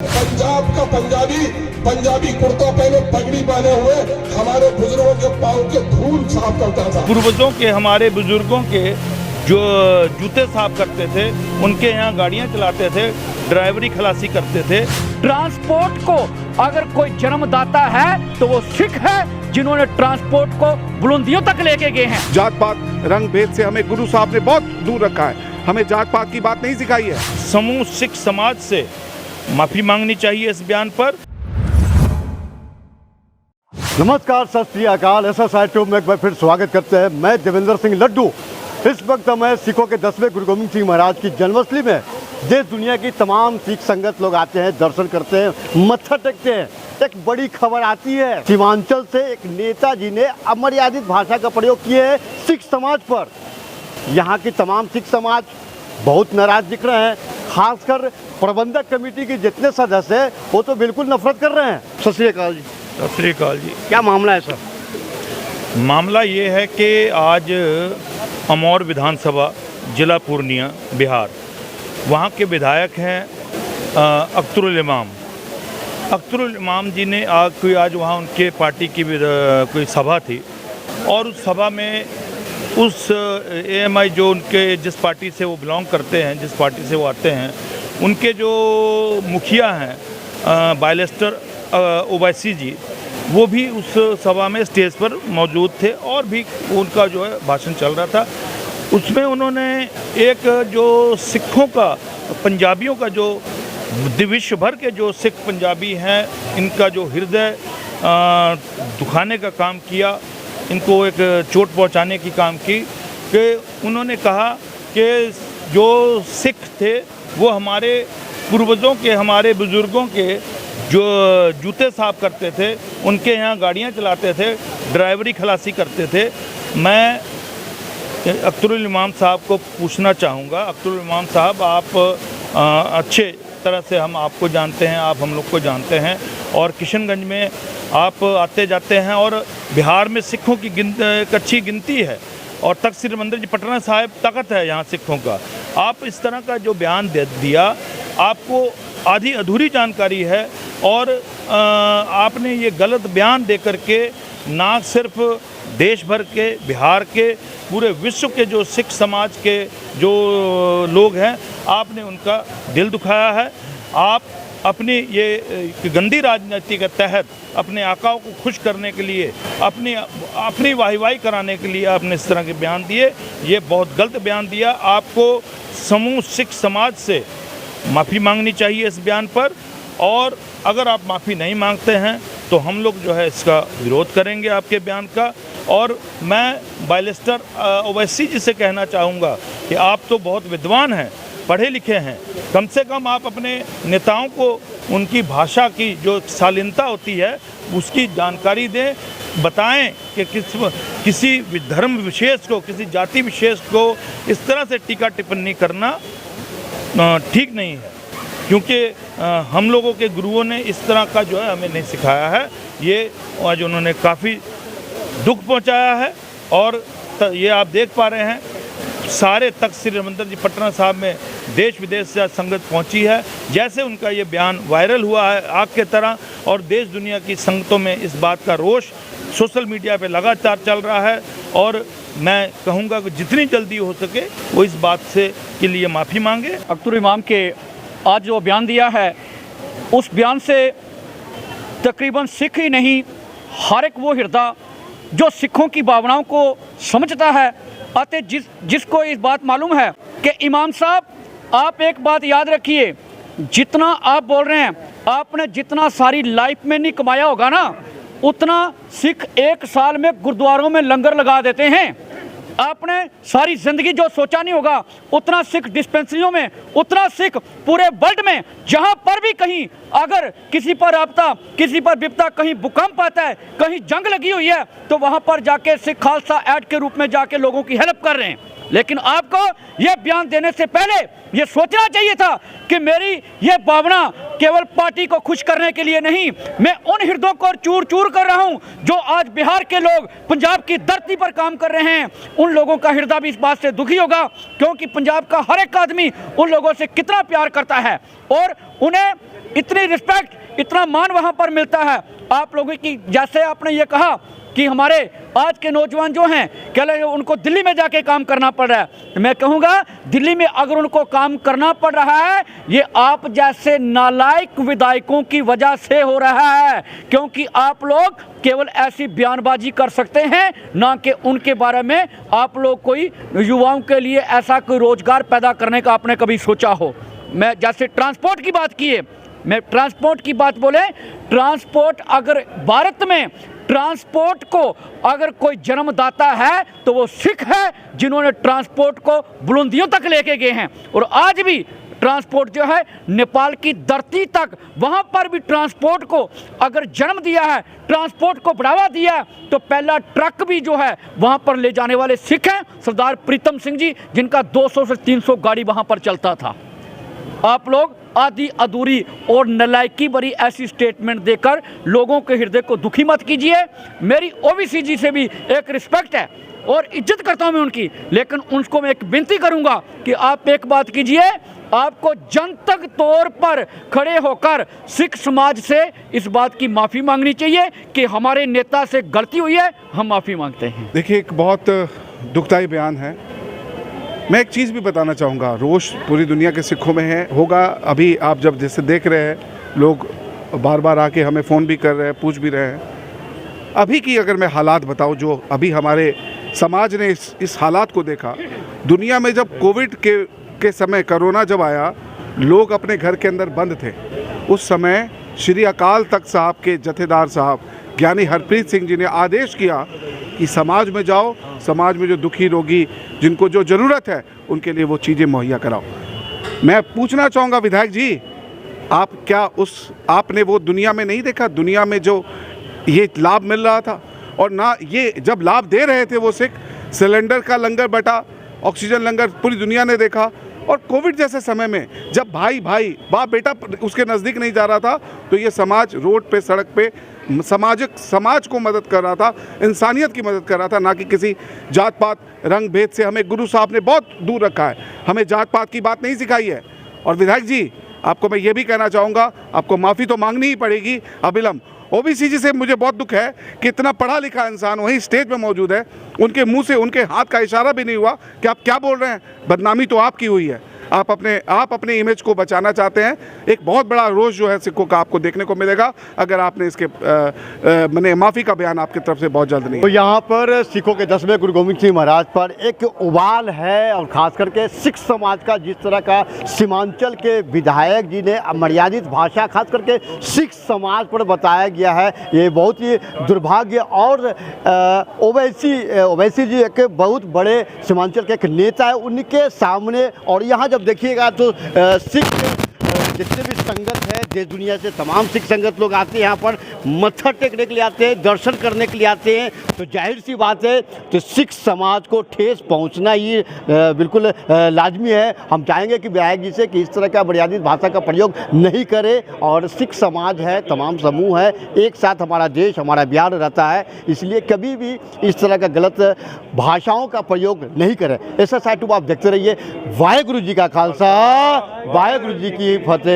पंजाब का पंजाबी कुर्ता पहने पगड़ी पहने हुए हमारे बुजुर्गों के पांव के धूल साफ करता था। पूर्वजों के हमारे बुजुर्गों के जो जूते साफ करते थे, उनके यहाँ गाड़ियाँ चलाते थे, ड्राइवरी खलासी करते थे। ट्रांसपोर्ट को अगर कोई जन्मदाता है तो वो सिख है, जिन्होंने ट्रांसपोर्ट को बुलंदियों तक लेके गए हैं। जात पात रंग भेद से हमें गुरु साहब ने बहुत दूर रखा है, हमें जात पात की बात नहीं सिखाई है। समूह सिख समाज से माफी मांगनी चाहिए इस बयान पर। नमस्कार, सत श्री अकाल। SSI ट्यूब में एक बार फिर स्वागत करते हैं। मैं देवेंद्र सिंह लड्डू। इस वक्त मैं सिखों के 10वें गुरु गोविंद सिंह महाराज की जन्मस्थली में देश दुनिया की तमाम सिख संगत लोग आते हैं, दर्शन करते हैं, मत्था टेकते हैं। एक बड़ी खबर आती है, सीमांचल से एक नेताजी ने अमर्यादित भाषा का प्रयोग किए है सिख समाज पर। यहाँ की तमाम सिख समाज बहुत नाराज दिख रहे हैं, खासकर प्रबंधक कमेटी के जितने सदस्य हैं वो तो बिल्कुल नफरत कर रहे हैं। सत श्री अकाल जी। सत श्री अकाल जी। क्या मामला है सर? मामला ये है कि आज अमौर विधानसभा जिला पूर्णिया बिहार, वहाँ के विधायक हैं अख्तरुल इमाम। अख्तरुल इमाम जी ने आज वहाँ उनके पार्टी की कोई सभा थी और उस सभा में उस AMI जो उनके जिस पार्टी से वो बिलोंग करते हैं, जिस पार्टी से वो आते हैं, उनके जो मुखिया हैं बायलेस्टर ओवैसी जी, वो भी उस सभा में स्टेज पर मौजूद थे और भी उनका जो है भाषण चल रहा था। उसमें उन्होंने एक जो सिखों का, पंजाबियों का जो विश्व भर के जो सिख पंजाबी हैं, इनका जो हृदय दुखाने का काम किया, इनको एक चोट पहुंचाने की काम की। कि उन्होंने कहा कि जो सिख थे वो हमारे पूर्वजों के, हमारे बुज़ुर्गों के जो जूते साफ करते थे, उनके यहाँ गाड़ियाँ चलाते थे, ड्राइवरी खलासी करते थे। मैं अख्तरुल इमाम साहब को पूछना चाहूँगा, अख्तरुल इमाम साहब, आप अच्छे तरह से हम आपको जानते हैं, आप हम लोग को जानते हैं और किशनगंज में आप आते जाते हैं और बिहार में सिखों की अच्छी गिनती है और तख्त श्री मंदिर जी पटना साहिब तख्त है यहाँ सिखों का। आप इस तरह का जो बयान दे दिया, आपको आधी अधूरी जानकारी है और आपने ये गलत बयान दे करके ना सिर्फ देश भर के, बिहार के, पूरे विश्व के जो सिख समाज के जो लोग हैं, आपने उनका दिल दुखाया है। आप अपनी ये गंदी राजनीति के तहत अपने आकाओं को खुश करने के लिए, अपनी वाही कराने के लिए आपने इस तरह के बयान दिए। ये बहुत गलत बयान दिया। आपको समूह सिख समाज से माफ़ी मांगनी चाहिए इस बयान पर और अगर आप माफ़ी नहीं मांगते हैं तो हम लोग जो है इसका विरोध करेंगे आपके बयान का। और मैं बायलेस्टर ओवैसी जी से कहना चाहूँगा कि आप तो बहुत विद्वान हैं, पढ़े लिखे हैं, कम से कम आप अपने नेताओं को उनकी भाषा की जो शालीनता होती है उसकी जानकारी दें, बताएं कि किसी धर्म विशेष को, किसी जाति विशेष को इस तरह से टीका टिप्पणी करना ठीक नहीं है, क्योंकि हम लोगों के गुरुओं ने इस तरह का जो है हमें नहीं सिखाया है। ये आज उन्होंने काफ़ी दुख पहुंचाया है और ये आप देख पा रहे हैं सारे तख्त श्री मंदिर जी पटना साहिब में देश विदेश से संगत पहुंची है। जैसे उनका ये बयान वायरल हुआ है आग के तरह और देश दुनिया की संगतों में इस बात का रोष सोशल मीडिया पे लगातार चल रहा है और मैं कहूँगा कि जितनी जल्दी हो सके वो इस बात से के लिए माफ़ी मांगे। अख्तरुल इमाम के आज जो बयान दिया है, उस बयान से तकरीबन सिख ही नहीं, हर एक वो हृदय जो सिखों की भावनाओं को समझता है, अतः जिसको इस बात मालूम है कि इमाम साहब, आप एक बात याद रखिए, जितना आप बोल रहे हैं, आपने जितना सारी लाइफ में नहीं कमाया होगा ना, उतना सिख एक साल में गुरुद्वारों में लंगर लगा देते हैं। आपने सारी ज़िंदगी जो सोचा नहीं होगा, उतना सिख डिस्पेंसरियों में, उतना सिख पूरे वर्ल्ड में, जहाँ पर भी कहीं अगर किसी पर आपदा, किसी पर विपदा, कहीं भूकंप आता है, कहीं जंग लगी हुई है, तो वहाँ पर जाके सिख खालसा ऐड के रूप में जाके लोगों की हेल्प कर रहे हैं। लेकिन आपको यह बयान देने से पहले यह सोचना चाहिए था कि मेरी यह भावना केवल पार्टी को खुश करने के लिए नहीं, मैं उन हृदयों को चूर चूर कर रहा हूं जो आज बिहार के लोग पंजाब की धरती पर काम कर रहे हैं। उन लोगों का हृदय भी इस बात से दुखी होगा, क्योंकि पंजाब का हर एक आदमी उन लोगों से कितना प्यार करता है और उन्हें इतनी रिस्पेक्ट, इतना मान वहां पर मिलता है। आप लोगों की, जैसे आपने ये कहा कि हमारे आज के नौजवान जो हैं कह रहे हैं उनको दिल्ली में जाके काम करना पड़ रहा है, मैं कहूँगा दिल्ली में अगर उनको काम करना पड़ रहा है ये आप जैसे नालायक विधायकों की वजह से हो रहा है, क्योंकि आप लोग केवल ऐसी बयानबाजी कर सकते हैं, ना कि उनके बारे में आप लोग कोई युवाओं के लिए ऐसा कोई रोजगार पैदा करने का आपने कभी सोचा हो। मैं जैसे ट्रांसपोर्ट की बात की है, मैं ट्रांसपोर्ट की बात बोले, ट्रांसपोर्ट अगर भारत में ट्रांसपोर्ट को अगर कोई जन्मदाता है तो वो सिख है, जिन्होंने ट्रांसपोर्ट को बुलंदियों तक लेके गए हैं। और आज भी ट्रांसपोर्ट जो है नेपाल की धरती तक, वहाँ पर भी ट्रांसपोर्ट को अगर जन्म दिया है, ट्रांसपोर्ट को बढ़ावा दिया है, तो पहला ट्रक भी जो है वहाँ पर ले जाने वाले सिख हैं, सरदार प्रीतम सिंह जी, जिनका 200 से 300 गाड़ी वहाँ पर चलता था। आप लोग आधी अधूरी और नलायकी भरी ऐसी स्टेटमेंट देकर लोगों के हृदय को दुखी मत कीजिए। मेरी ओबीसी जी से भी एक रिस्पेक्ट है और इज्जत करता हूं मैं उनकी, लेकिन उनको मैं एक विनती करूंगा कि आप एक बात कीजिए, आपको जनतक तौर पर खड़े होकर सिख समाज से इस बात की माफ़ी मांगनी चाहिए कि हमारे नेता से गलती हुई है, हम माफ़ी मांगते हैं। देखिए, एक बहुत दुखदाई बयान है। मैं एक चीज़ भी बताना चाहूँगा, रोष पूरी दुनिया के सिखों में है, होगा। अभी आप जब जैसे देख रहे हैं, लोग बार बार आके हमें फ़ोन भी कर रहे हैं, पूछ भी रहे हैं। अभी की अगर मैं हालात बताऊँ, जो अभी हमारे समाज ने इस हालात को देखा, दुनिया में जब कोविड के समय कोरोना जब आया, लोग अपने घर के अंदर बंद थे। उस समय श्री अकाल तख्त साहब के जथेदार साहब ज्ञानी हरप्रीत सिंह जी ने आदेश किया कि समाज में जाओ, समाज में जो दुखी रोगी, जिनको जो ज़रूरत है, उनके लिए वो चीज़ें मुहैया कराओ। मैं पूछना चाहूँगा विधायक जी, आप क्या आपने वो दुनिया में नहीं देखा, दुनिया में जो ये लाभ मिल रहा था, और ना ये जब लाभ दे रहे थे वो सिख, सिलेंडर का लंगर बटा, ऑक्सीजन लंगर पूरी दुनिया ने देखा। और कोविड जैसे समय में जब भाई बाप बेटा उसके नज़दीक नहीं जा रहा था, तो ये समाज रोड पे, सड़क पे समाज को मदद कर रहा था, इंसानियत की मदद कर रहा था, ना कि किसी जात पात रंग भेद से। हमें गुरु साहब ने बहुत दूर रखा है, हमें जात पात की बात नहीं सिखाई है। और विधायक जी, आपको मैं ये भी कहना चाहूँगा, आपको माफ़ी तो मांगनी ही पड़ेगी अविलंब। ओबीसी जी से मुझे बहुत दुख है कि इतना पढ़ा लिखा इंसान वहीं स्टेज पे मौजूद है, उनके मुंह से उनके हाथ का इशारा भी नहीं हुआ कि आप क्या बोल रहे हैं। बदनामी तो आपकी हुई है, आप अपने इमेज को बचाना चाहते हैं। एक बहुत बड़ा रोष जो है सिखों का आपको देखने को मिलेगा अगर आपने इसके मैंने माफ़ी का बयान आपकी तरफ से बहुत जल्द नहीं। तो यहाँ पर सिखों के 10वें गुरु गोविंद सिंह महाराज पर एक उबाल है, और ख़ास करके सिख समाज का जिस तरह का सीमांचल के विधायक जी ने मर्यादित भाषा खास करके सिख समाज पर बताया गया है, ये बहुत ही दुर्भाग्य। और ओवैसी जी एक बहुत बड़े सीमांचल के एक नेता है, उनके सामने, और यहाँ जब देखिएगा तो सिख जितने भी संगत है देश दुनिया से, तमाम सिख संगत लोग आते हैं यहाँ पर, मत्था टेकने के लिए आते हैं, दर्शन करने के लिए आते हैं। तो जाहिर सी बात है, तो सिख समाज को ठेस पहुँचना ही बिल्कुल लाजमी है। हम चाहेंगे कि विधायक जी से कि इस तरह का मर्यादित भाषा का प्रयोग नहीं करे, और सिख समाज है, तमाम समूह है, एक साथ हमारा देश, हमारा बिहार रहता है, इसलिए कभी भी इस तरह का गलत भाषाओं का प्रयोग नहीं करें। ऐसा साइट आप देखते रहिए। वाहेगुरु जी का खालसा, वाहेगुरु जी की फतेह।